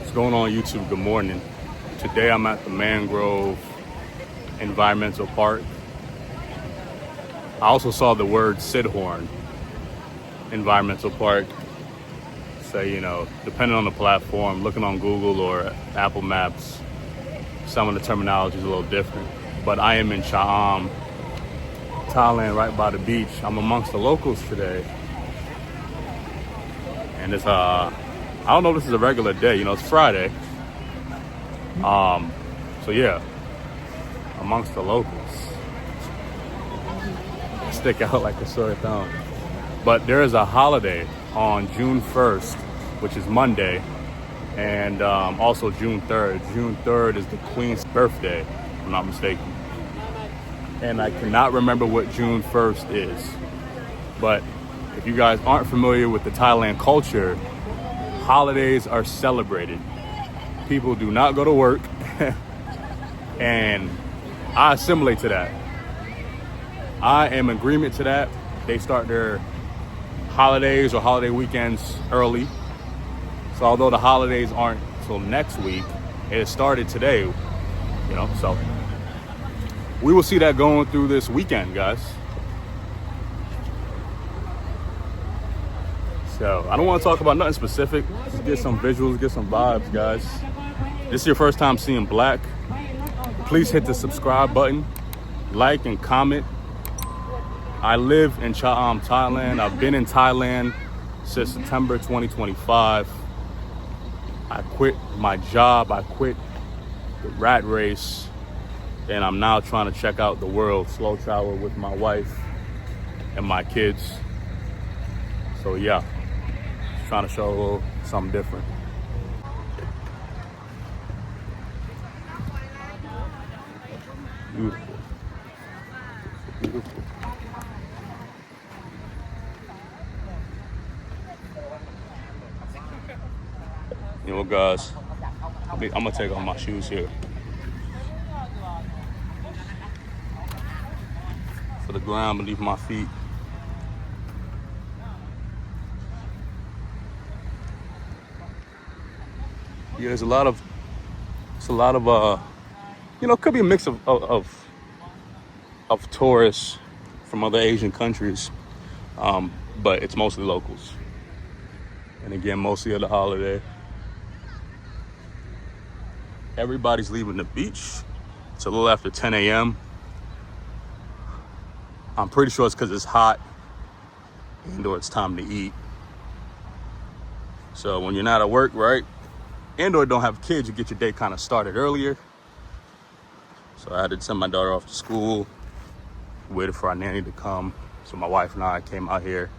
What's going on, YouTube? Good morning. Today I'm at the Mangrove Environmental Park. I also saw the word Sidhorn Environmental Park. So, depending on the platform, looking on Google or Apple Maps, some of the terminology is a little different. But I am in Cha'am, Thailand, right by the beach. I'm amongst the locals today. And it's I don't know if this is a regular day, it's Friday. So yeah, amongst the locals. Stick out like a sore thumb. But there is a holiday on June 1st, which is Monday, and also June 3rd. June 3rd is the Queen's birthday, if I'm not mistaken. And I cannot remember what June 1st is. But if you guys aren't familiar with the Thailand culture, holidays are celebrated. People do not go to work. And I assimilate to that. I am in agreement to that. They start their holidays or holiday weekends early. So although the holidays aren't till next week, it started today, so we will see that going through this weekend, guys. So I don't want to talk about nothing specific. Just get some visuals, get some vibes, guys. This is your first time seeing Black. Please hit the subscribe button, like and comment. I live in Cha'am, Thailand. I've been in Thailand since September 2025. I quit my job. I quit the rat race. And I'm now trying to check out the world, slow travel with my wife and my kids. So yeah, just trying to show a little something different. Beautiful. Beautiful. Guys, I'm gonna take off my shoes here for the ground beneath my feet. Yeah, it's a lot of it could be a mix of tourists from other Asian countries, but it's mostly locals. And again, mostly at the holiday. Everybody's leaving the beach. It's a little after 10 a.m. I'm pretty sure it's because it's hot and or it's time to eat. So when you're not at work, right, and or don't have kids, you get your day kind of started earlier. So I had to send my daughter off to school, waited for our nanny to come. So my wife and I came out here.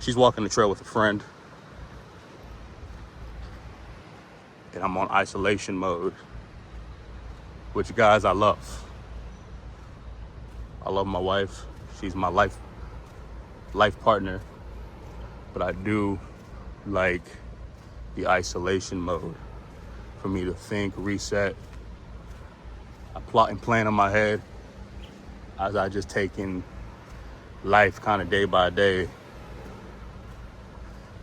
She's walking the trail with a friend. And I'm on isolation mode, which, guys, I love. I love my wife. She's my life partner. But I do like the isolation mode for me to think, reset. I plot and plan in my head as I just take in life kind of day by day.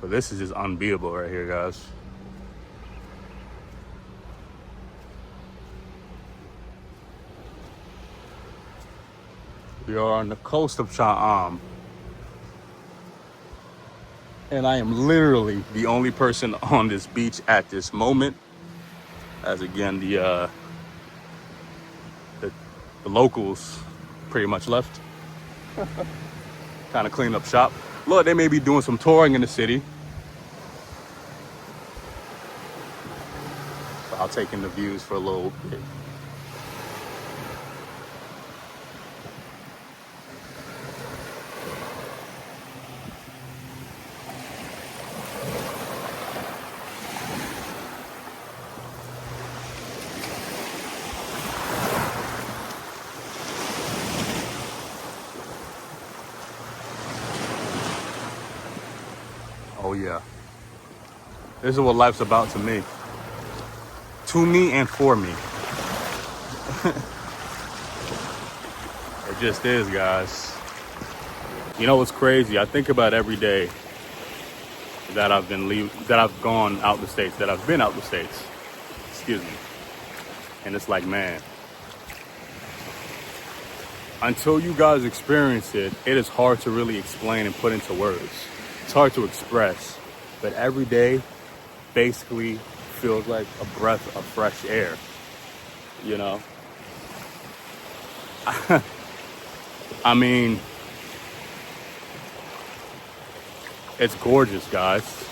But this is just unbeatable right here, guys. We are on the coast of Cha'am. And I am literally the only person on this beach at this moment. As again, the locals pretty much left. Kind of clean up shop. Look, they may be doing some touring in the city. So I'll take in the views for a little bit. Oh yeah, this is what life's about to me. To me and for me. It just is, guys. You know what's crazy? I think about every day that I've been gone out the States, that I've been out the States. excuse me. And it's like, man, until you guys experience it, it is hard to really explain and put into words. It's hard to express, but every day basically feels like a breath of fresh air, you know? I mean, it's gorgeous, guys.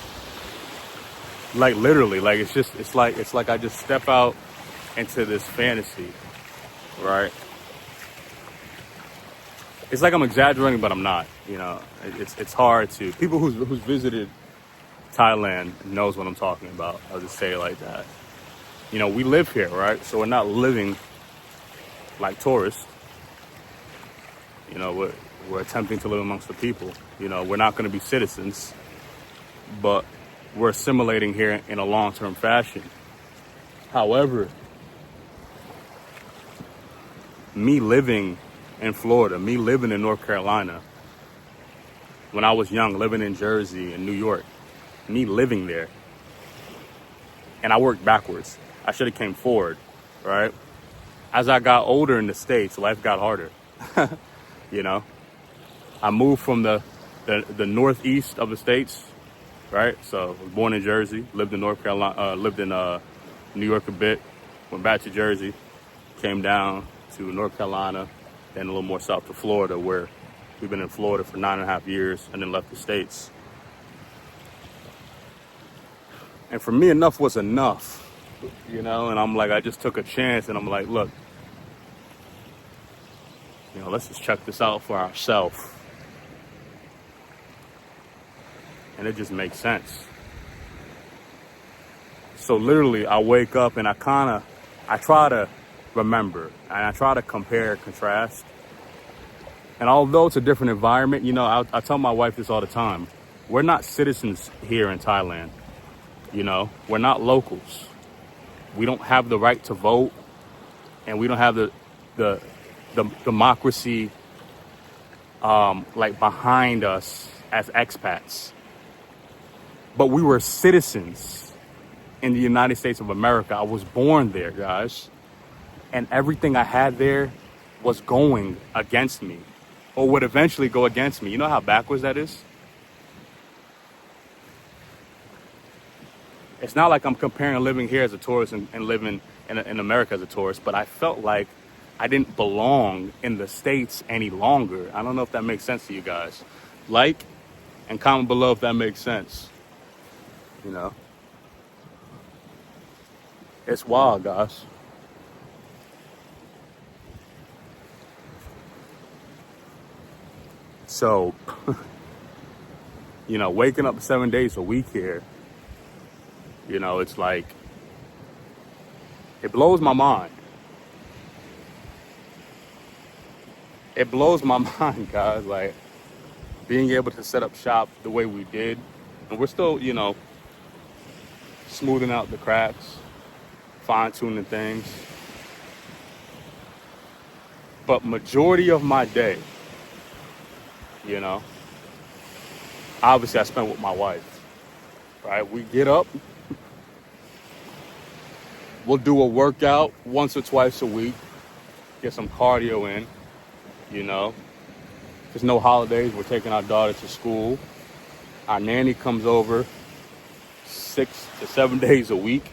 Like literally, like it's like I just step out into this fantasy, right? It's like I'm exaggerating, but I'm not. You know, it's hard to people who's visited Thailand knows what I'm talking about. I'll just say it like that. You know, we live here, right? So we're not living like tourists. You know, we're attempting to live amongst the people. You know, we're not going to be citizens, but we're assimilating here in a long-term fashion. However, me living in Florida, me living in North Carolina, when I was young, living in Jersey and New York, me living there, and I worked backwards. I should have came forward, right? As I got older in the States, life got harder. You know, I moved from the northeast of the States, right? So I was born in Jersey, lived in North Carolina, lived in New York a bit, went back to Jersey, came down to North Carolina, then a little more south to Florida, where we've been in Florida for 9.5 years, and then left the States. And for me, enough was enough, you know, and I'm like, I just took a chance, and I'm like, look, you know, let's just check this out for ourselves. And it just makes sense. So literally, I wake up and I try to remember, and I try to compare, contrast. And although it's a different environment, you know, I tell my wife this all the time. We're not citizens here in Thailand. You know, we're not locals. We don't have the right to vote, and we don't have the democracy like behind us as expats. But we were citizens in the United States of America. I was born there, guys. And everything I had there was going against me, or would eventually go against me. You know how backwards that is? It's not like I'm comparing living here as a tourist and living in America as a tourist, but I felt like I didn't belong in the States any longer. I don't know if that makes sense to you guys. Like and comment below if that makes sense. You know, it's wild, guys. So, you know, waking up 7 days a week here, you know, it's like, it blows my mind. It blows my mind, guys, like being able to set up shop the way we did. And we're still, you know, smoothing out the cracks, fine-tuning things. But majority of my day, you know, obviously I spend with my wife, right? We get up, we'll do a workout once or twice a week, get some cardio in, you know. There's no holidays, we're taking our daughter to school. Our nanny comes over 6 to 7 days a week.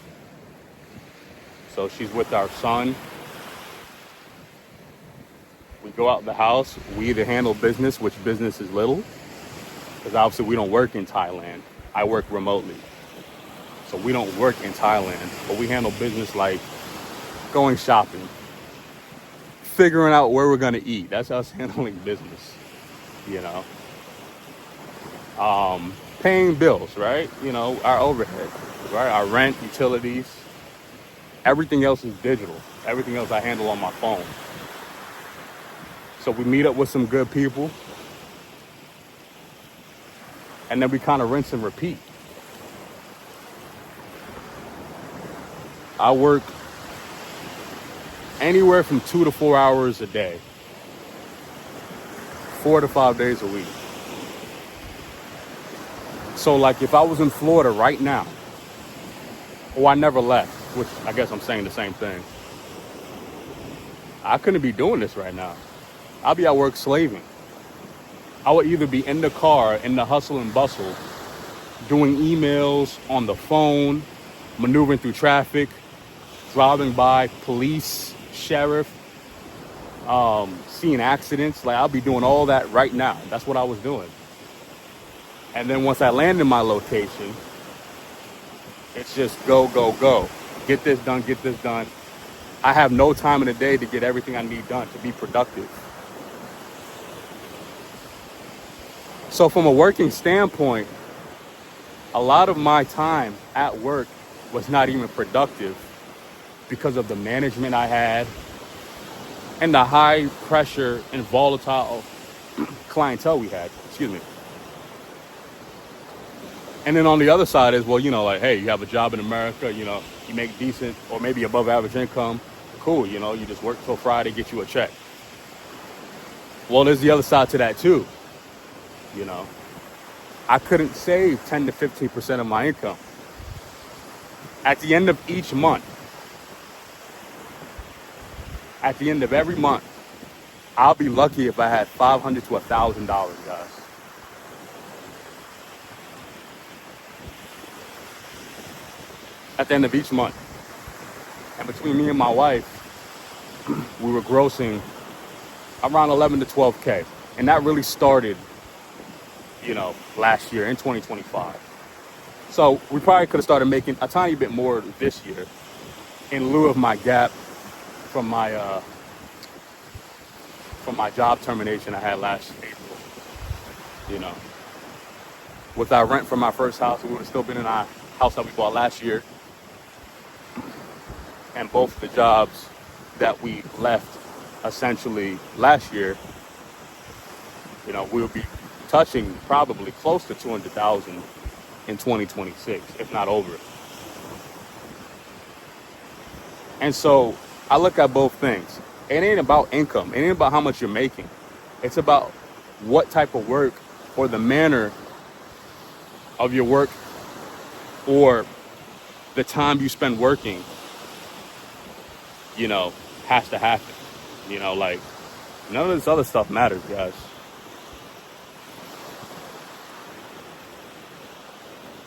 So she's with our son. We go out the house, we either handle business, which business is little, because obviously we don't work in Thailand. I work remotely. So we don't work in Thailand, but we handle business like going shopping, figuring out where we're gonna eat. That's us handling business, you know. Paying bills, right? You know, our overhead, right? Our rent, utilities, everything else is digital. Everything else I handle on my phone. So we meet up with some good people, and then we kind of rinse and repeat. I work anywhere from 2 to 4 hours a day, 4 to 5 days a week. So like if I was in Florida right now, or I never left, which I guess I'm saying the same thing. I couldn't be doing this right now. I'll be at work slaving. I would either be in the car, in the hustle and bustle, doing emails on the phone, maneuvering through traffic, driving by police, sheriff, seeing accidents. Like, I'll be doing all that right now. That's what I was doing. And then once I land in my location, it's just go, go, go. Get this done, get this done. I have no time in the day to get everything I need done to be productive. So from a working standpoint, a lot of my time at work was not even productive because of the management I had and the high pressure and volatile clientele we had. Excuse me. And then on the other side is, well, like, hey, you have a job in America, you make decent or maybe above average income. Cool, you just work till Friday, get you a check. Well, there's the other side to that too. I couldn't save 10 to 15% of my income. At the end of each month, at the end of every month, I'll be lucky if I had $500 to $1,000, guys. At the end of each month. And between me and my wife, we were grossing around 11 to 12K. And that really started, last year in 2025. So we probably could have started making a tiny bit more this year in lieu of my gap from my job termination I had last April. With our rent from my first house, we would have still been in our house that we bought last year. And both of the jobs that we left essentially last year, we'll be touching probably close to 200,000 in 2026, if not over. And so I look at both things. It ain't about income. It ain't about how much you're making. It's about what type of work or the manner of your work or the time you spend working, has to happen. Like, none of this other stuff matters, guys.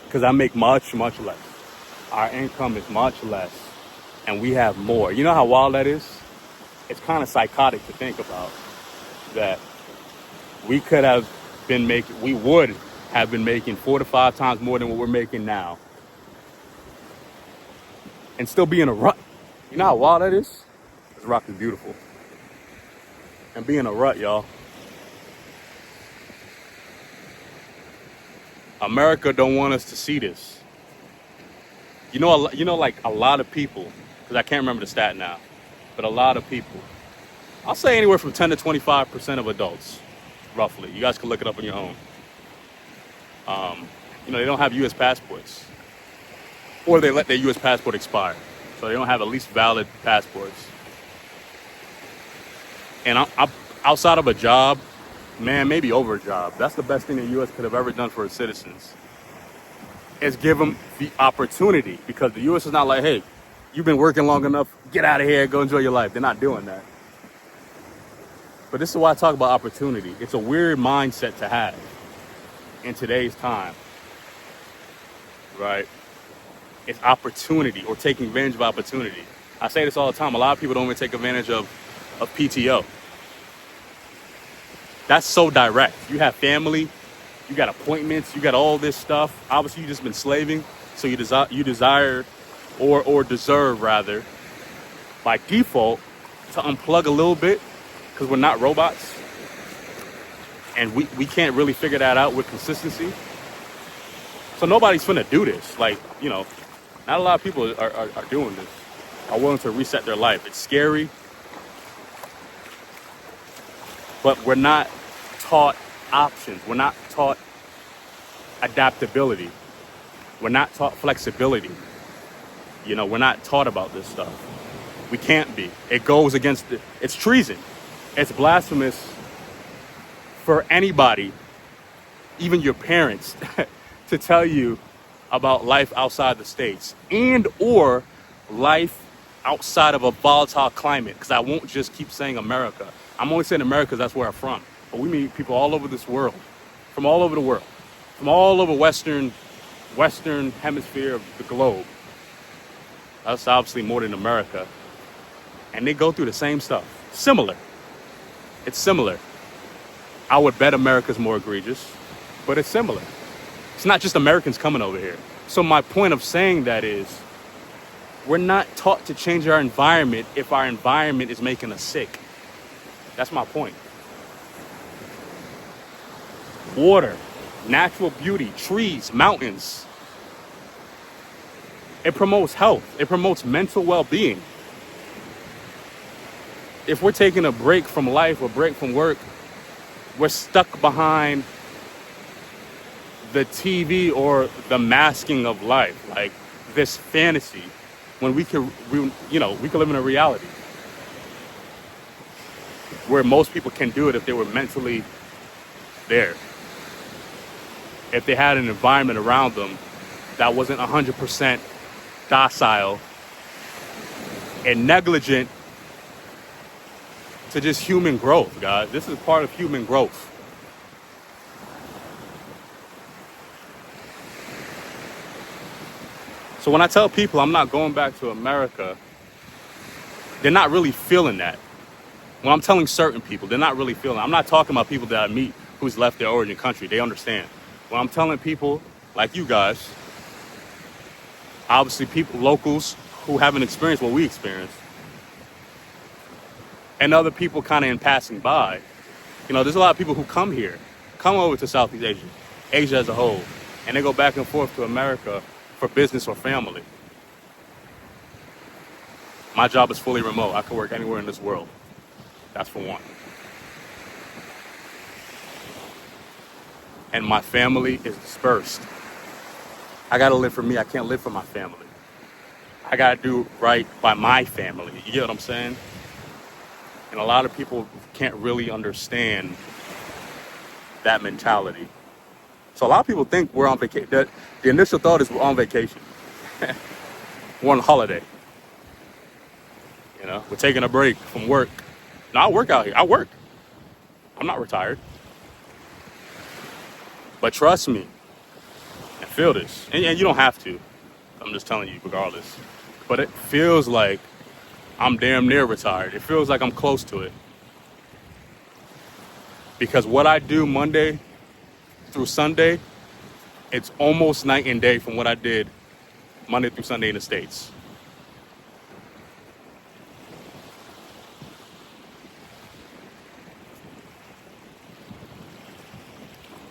Because I make much, much less. Our income is much less. And we have more. You know how wild that is? It's kind of psychotic to think about that we would have been making 4 to 5 times more than what we're making now. And still be in a rut. You know how wild that is? This rock is beautiful. And be in a rut, y'all. America don't want us to see this. Like a lot of people, because I can't remember the stat now, but a lot of people, I'll say anywhere from 10 to 25% of adults, roughly. You guys can look it up on your own. They don't have U.S. passports, or they let their U.S. passport expire, so they don't have at least valid passports. And I'm outside of a job, man, maybe over a job. That's the best thing the U.S. could have ever done for its citizens. Is give them the opportunity, because the U.S. is not like, hey, you've been working long enough, get out of here, go enjoy your life. They're not doing that. But this is why I talk about opportunity. It's a weird mindset to have in today's time, right? It's opportunity, or taking advantage of opportunity. I say this all the time. A lot of people don't even take advantage of PTO. That's so direct. You have family, you got appointments, you got all this stuff. Obviously, you've just been slaving, so you desire or deserve, rather, by default, to unplug a little bit, because we're not robots, and we can't really figure that out with consistency. So nobody's finna do this. Like, not a lot of people are doing this, are willing to reset their life. It's scary, but we're not taught options. We're not taught adaptability. We're not taught flexibility. We're not taught about this stuff. We can't be. It goes against it's treason. It's blasphemous for anybody, even your parents, to tell you about life outside the States, and or life outside of a volatile climate, because I won't just keep saying America. I'm only saying America because that's where I'm from. But we meet people all over this world, from all over the world, from all over Western hemisphere of the globe. That's obviously more than America. And they go through the same stuff. Similar. It's similar. I would bet America's more egregious, but it's similar. It's not just Americans coming over here. So my point of saying that is, we're not taught to change our environment if our environment is making us sick. That's my point. Water, natural beauty, trees, mountains. It promotes health. It promotes mental well-being. If we're taking a break from life or break from work, we're stuck behind the TV or the masking of life, like this fantasy, when we could live in a reality where most people can do it if they were mentally there. If they had an environment around them that wasn't 100% docile and negligent to just human growth, guys. This is part of human growth. So when I tell people I'm not going back to America, they're not really feeling that. When I'm telling certain people, they're not really feeling it. I'm not talking about people that I meet who's left their origin country. They understand. When I'm telling people like you guys, obviously people, locals who haven't experienced what we experienced, and other people kind of in passing by, there's a lot of people who come over to Southeast Asia, Asia as a whole, and they go back and forth to America for business or family. My job is fully remote. I can work anywhere in this world. That's for one. And my family is dispersed. I gotta live for me. I can't live for my family. I gotta do right by my family. You get what I'm saying? And a lot of people can't really understand that mentality. So a lot of people think we're on vacation. The initial thought is we're on vacation. We're on holiday. We're taking a break from work. No, I work out here. I work. I'm not retired. But trust me, and feel this. And you don't have to. I'm just telling you regardless. But it feels like I'm damn near retired. It feels like I'm close to it. Because what I do Monday through Sunday, it's almost night and day from what I did Monday through Sunday in the States.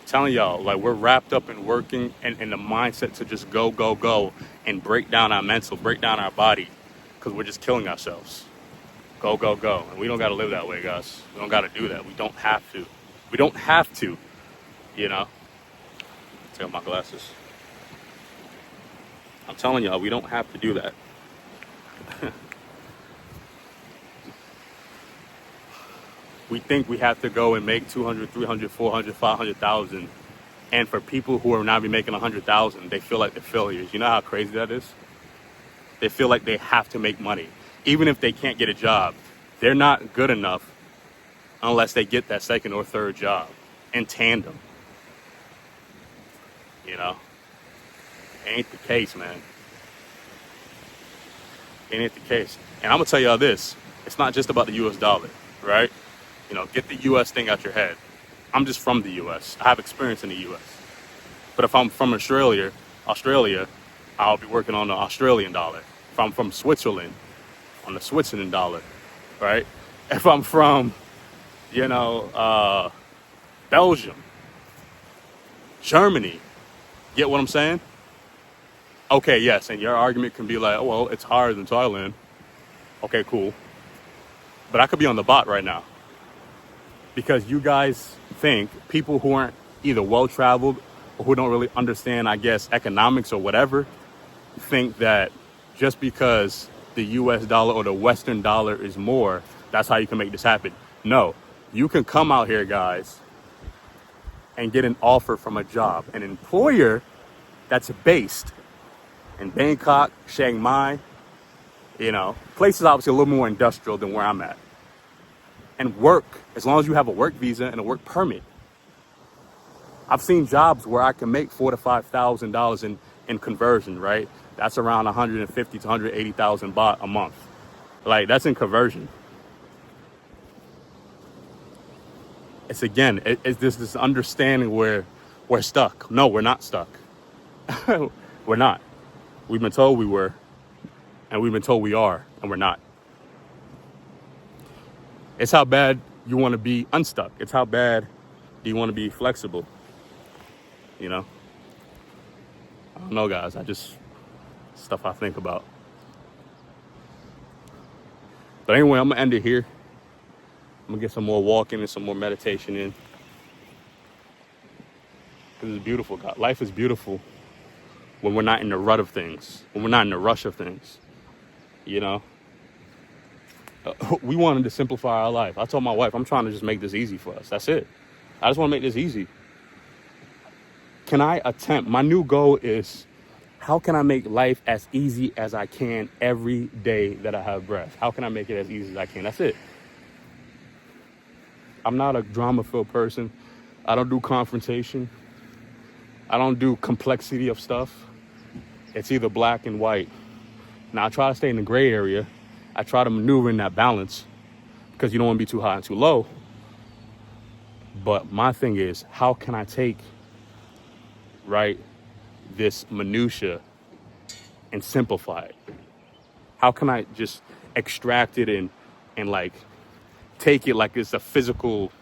Telling y'all, like, we're wrapped up in working and in the mindset to just go and break down our mental, break down our body, because we're just killing ourselves. Go. And we don't got to live that way, guys. We don't got to do that. We don't have to. We don't have to, Take off my glasses. I'm telling y'all, we don't have to do that. We think we have to go and make 200, 300, 400, 500,000. And for people who are now be making 100,000, they feel like they're failures. You know how crazy that is? They feel like they have to make money. Even if they can't get a job, they're not good enough unless they get that second or third job in tandem. Ain't the case, man. Ain't the case. And I'm going to tell y'all this. It's not just about the U.S. dollar, right? Get the U.S. thing out your head. I'm just from the U.S. I have experience in the U.S. But if I'm from Australia, I'll be working on the Australian dollar. If I'm from Switzerland, on the Switzerland dollar, right? If I'm from, Belgium, Germany, get what I'm saying? Okay, yes, and your argument can be like, oh, well, it's higher than Thailand. Okay, cool. But I could be on the bot right now. Because you guys think, people who aren't either well-traveled or who don't really understand, I guess, economics or whatever, think that just because the US dollar or the Western dollar is more, that's how you can make this happen. No, you can come out here, guys, and get an offer from a job. An employer that's based in Bangkok, Chiang Mai, You know, place is obviously a little more industrial than where I'm at. And work, as long as you have a work visa and a work permit. I've seen jobs where I can make $4,000 to $5,000 in conversion, right? That's around 150 to 180,000 baht a month. Like, that's in conversion. It's again, it's this understanding where we're stuck. No, we're not stuck. We're not. We've been told we were, and we've been told we are, and we're not. It's how bad you want to be unstuck. It's how bad do you want to be flexible, you know? I don't know, guys. Stuff I think about. But anyway, I'm going to end it here. I'm going to get some more walking and some more meditation in. Because it's beautiful, God. Life is beautiful when we're not in the rut of things, when we're not in the rush of things, you know? We wanted to simplify our life. I told my wife, I'm trying to just make this easy for us. That's it. I just want to make this easy. Can I attempt? My new goal is, how can I make life as easy as I can every day that I have breath? How can I make it as easy as I can? That's it. I'm not a drama-filled person. I don't do confrontation. I don't do complexity of stuff. It's either black and white. Now, I try to stay in the gray area. I try to maneuver in that balance because you don't want to be too high and too low. But my thing is, how can I take, right, this minutia and simplify it? How can I just extract it and like take it like it's a physical,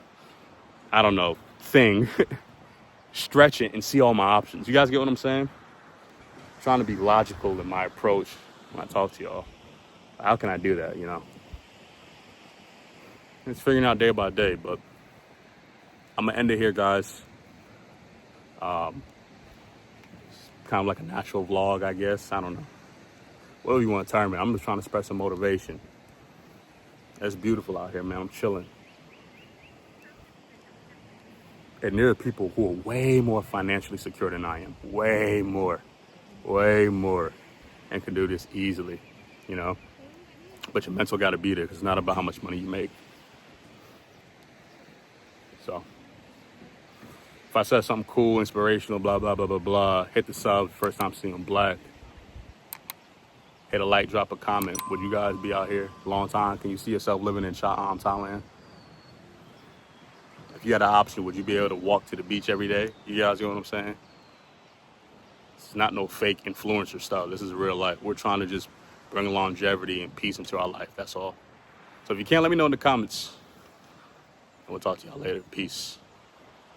I don't know, thing, stretch it and see all my options? You guys get what I'm saying? I'm trying to be logical in my approach when I talk to y'all. How can I do that, you know? It's figuring out day by day, but I'm gonna end it here, guys. It's kind of like a natural vlog, I guess. I don't know. Whatever you want to term it. I'm just trying to spread some motivation. It's beautiful out here, man. I'm chilling. And there are people who are way more financially secure than I am. Way more, and can do this easily, you know? But your mental got to be there because it's not about how much money you make. So, if I said something cool, inspirational, blah, blah, blah, blah, blah, hit the sub, first time seeing black. Hit a like, drop a comment. Would you guys be out here a long time? Can you see yourself living in Thailand? If you had an option, would you be able to walk to the beach every day? You guys know what I'm saying? It's not no fake influencer stuff. This is real life. We're trying to just bring longevity and peace into our life. That's all. So if you can, let me know in the comments. And we'll talk to y'all later. Peace.